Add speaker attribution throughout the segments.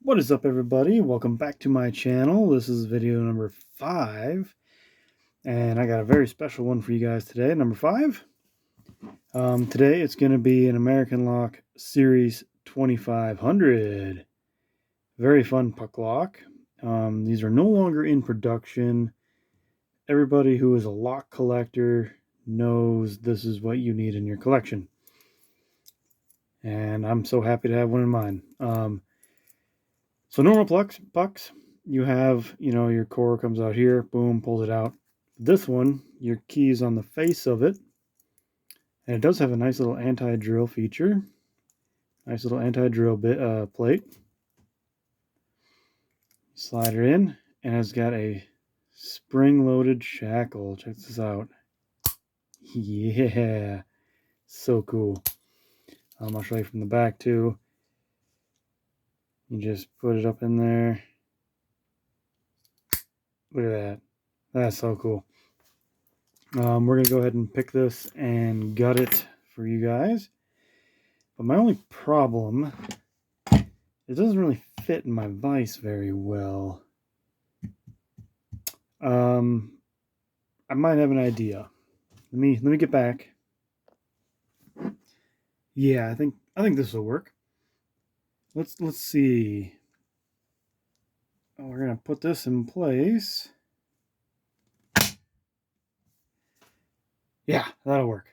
Speaker 1: What is up, everybody? Welcome back to my channel. This is video number 5, and I got a very special one for you guys today, number 5. Today it's going to be an American Lock Series 2500. Very fun puck lock. These are no longer in production. Everybody who is a lock collector knows this is what you need in your collection. And I'm so happy to have one in mine. So normal pucks, you have, your core comes out here, boom, pulls it out. This one, your key is on the face of it, and it does have a nice little anti-drill feature. Nice little anti-drill plate. Slide it in, and it's got a spring-loaded shackle. Check this out. Yeah, so cool. I'll show you from the back too. You just put it up in there. Look at that. That's so cool. We're going to go ahead and pick this and gut it for you guys. But my only problem, it doesn't really fit in my vise very well. I might have an idea. Let me get back. Yeah, I think this will work. Let's see. Oh, we're gonna put this in place. Yeah, that'll work.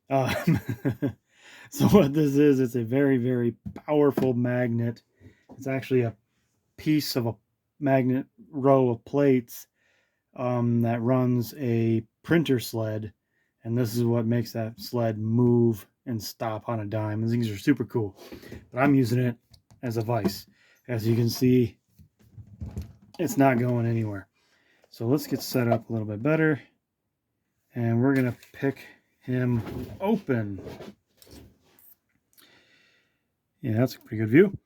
Speaker 1: So what this is, it's a very, very powerful magnet. It's actually a piece of a magnet row of plates that runs a printer sled, and this is what makes that sled move and stop on a dime. These things are super cool, but I'm using it as a vise. As you can see, it's not going anywhere. So let's get set up a little bit better, and we're gonna pick him open. Yeah, that's a pretty good view.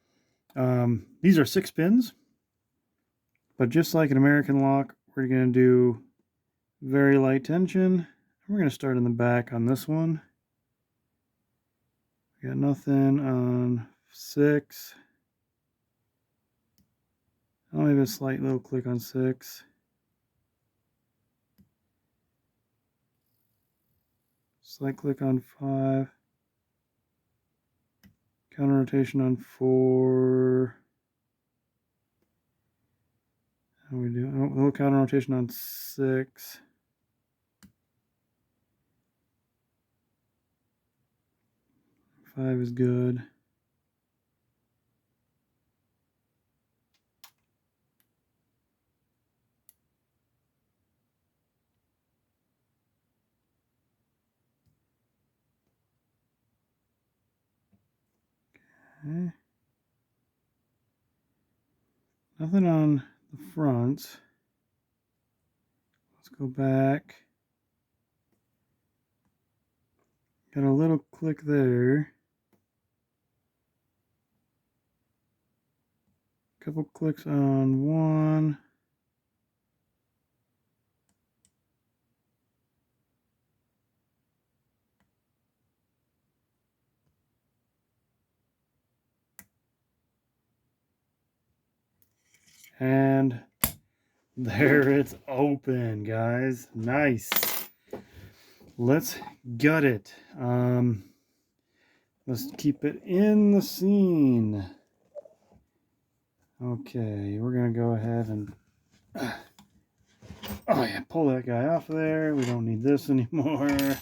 Speaker 1: These are 6 pins, but just like an American lock, we're gonna do very light tension. We're gonna start in the back on this one. We got nothing on 6. Oh, maybe a slight little click on 6. Slight click on 5. Counter rotation on 4. How we do? Oh, a little counter rotation on 6. 5 is good. Okay. Nothing on the front. Let's go back. Got a little click there. Couple clicks on 1. And there it's open, guys. Nice. Let's gut it. Let's keep it in the scene. Okay, we're gonna go ahead and oh yeah, pull that guy off there. We don't need this anymore. We're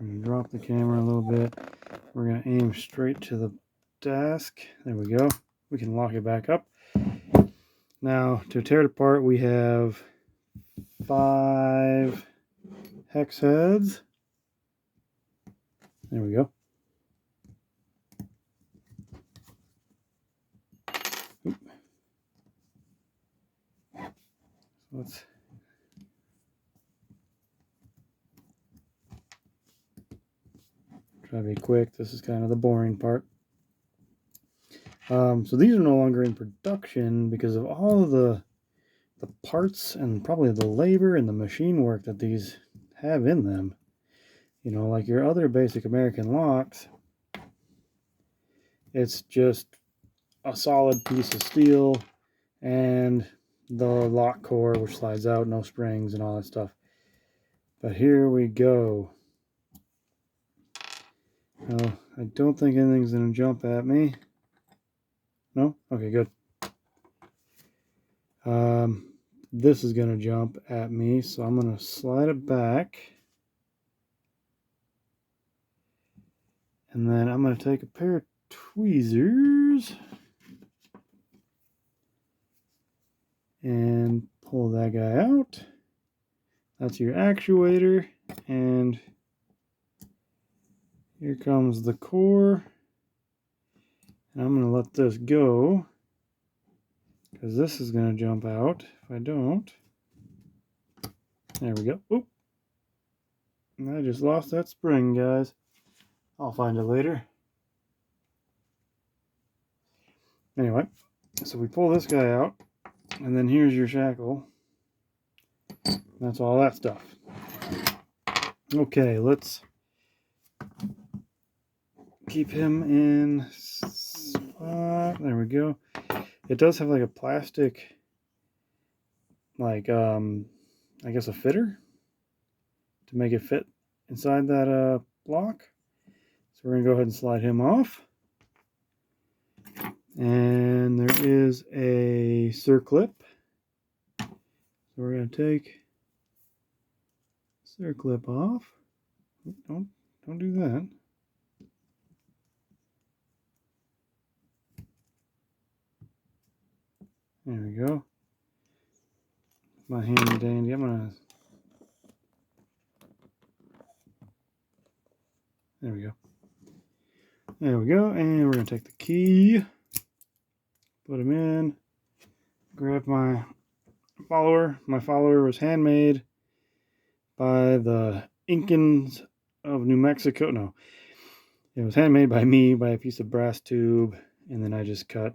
Speaker 1: gonna drop the camera a little bit. We're gonna aim straight to the desk. There we go. We can lock it back up. Now, to tear it apart, we have 5 hex heads. There we go. Oop. So let's try to be quick. This is kind of the boring part. So these are no longer in production because of all of the parts and probably the labor and the machine work that these have in them. You know, like your other basic American locks, it's just a solid piece of steel, and the lock core, which slides out, no springs and all that stuff. But here we go. Oh, I don't think anything's going to jump at me. No? Okay, good. This is going to jump at me, so I'm going to slide it back. And then I'm going to take a pair of tweezers and pull that guy out. That's your actuator, and here comes the core. And I'm going to let this go, because this is going to jump out if I don't. There we go. Oop. And I just lost that spring, guys. I'll find it later. Anyway, so we pull this guy out, and then here's your shackle. That's all that stuff. Okay, let's keep him in spot. There we go. It does have like a plastic, like I guess a fitter to make it fit inside that block. So we're gonna go ahead and slide him off. And there is a circlip. So we're gonna take circlip off. Don't do that. There we go. My handy dandy. There we go. There we go. And we're gonna take the key, put him in, grab my follower. My follower was handmade by the Incans of New Mexico. No, it was handmade by me, by a piece of brass tube, and then I just cut,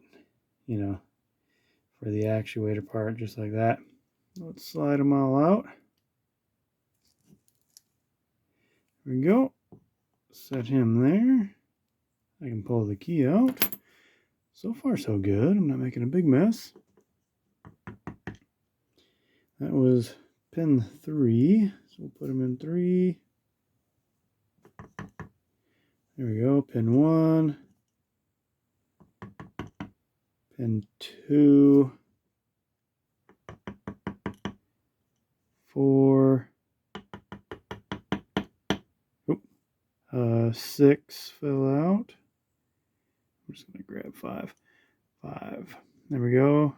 Speaker 1: you know, for the actuator part, just like that. Let's slide them all out. There we go. Set him there. I can pull the key out. So far, so good. I'm not making a big mess. That was pin 3. So we'll put him in 3. There we go. Pin 1. Pin 2. 4. 6 fell out. I'm just going to grab 5. 5. There we go.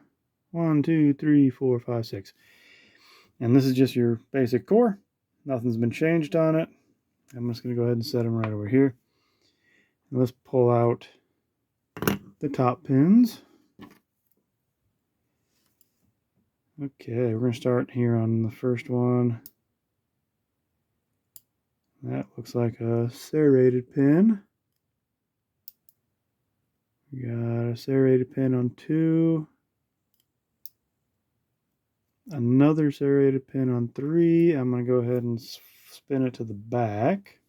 Speaker 1: 1, 2, 3, 4, 5, 6. And this is just your basic core. Nothing's been changed on it. I'm just going to go ahead and set them right over here. And let's pull out the top pins. Okay, we're going to start here on the first one. That looks like a serrated pin. We got a serrated pin on 2. Another serrated pin on 3. I'm going to go ahead and spin it to the back.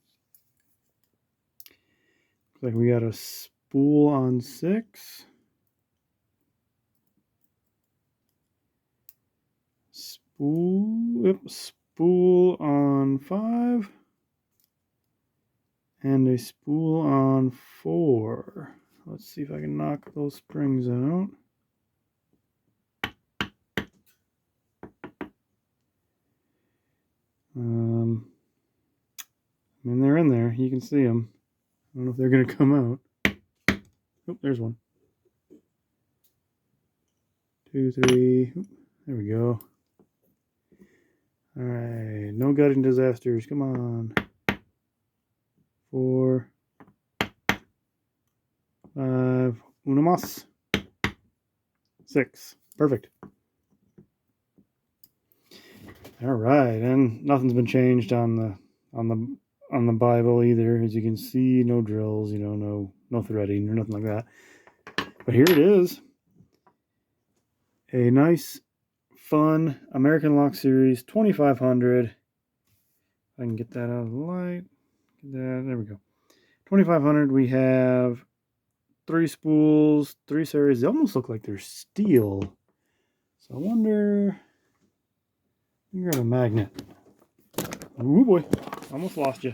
Speaker 1: Looks like we got a spool on 6. Spool on 5. And a spool on 4. Let's see if I can knock those springs out. I mean, they're in there. You can see them. I don't know if they're going to come out. Oh, there's one. 2, 3. There we go. All right. No gutting disasters. Come on. 4. 5. Uno más. 6. Perfect. All right, and nothing's been changed on the Bible either. As you can see, no drills, no threading or nothing like that. But here it is. A nice, fun American Lock Series 2500. I can get that out of the light. There we go. 2500. We have 3 spools, 3 series. They almost look like they're steel. So I wonder. You grab a magnet. Oh boy, almost lost you.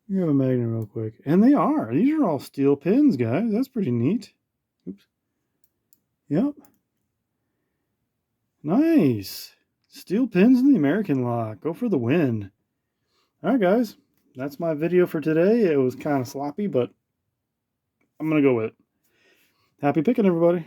Speaker 1: You grab a magnet real quick. And they are. These are all steel pins, guys. That's pretty neat. Oops. Yep. Nice. Steel pins in the American lock. Go for the win. All right, guys. That's my video for today. It was kind of sloppy, but I'm going to go with it. Happy picking, everybody.